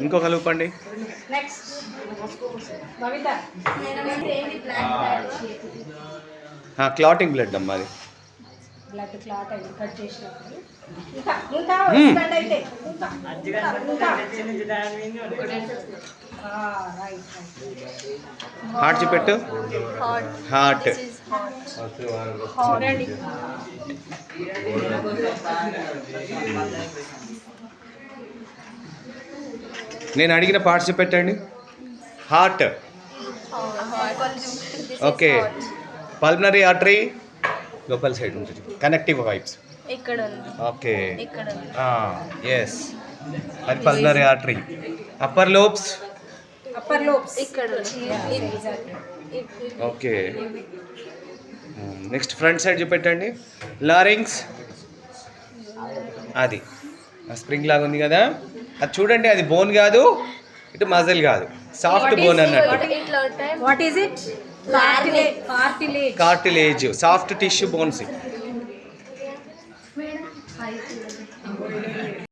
ఇంకో కలుపండి. Clotting blood అమ్మా, అది బ్లడ్ క్లాట్ అయింది కట్ చేసినప్పుడు. ఇంకా అయితే హార్ట్ చూపెట్టు. హార్ట్ నేను అడిగిన పార్ట్స్ చూపెట్టండి. Heart, okay. పల్మనరీ ఆర్టరీ లోపల సైడ్ ఉంటుంది, కనెక్టివ్ వైబ్స్ ఇక్కడ ఉంది, ఓకే. ఇక్కడ ఉంది. ఎస్, అది పల్మనరీ ఆర్టరీ. అప్పర్ లోబ్స్ ఇక్కడ ఓకే. నెక్స్ట్ ఫ్రంట్ సైడ్ చూపెట్టండి. లారింగ్స్, అది స్ప్రింగ్ లాగా ఉంది కదా, అది చూడండి. అది బోన్ కాదు, ఇటు మజిల్ కాదు, సాఫ్ట్ బోన్ అన్నట్టు. What is it? Cartilage. Cartilage, soft tissue bones.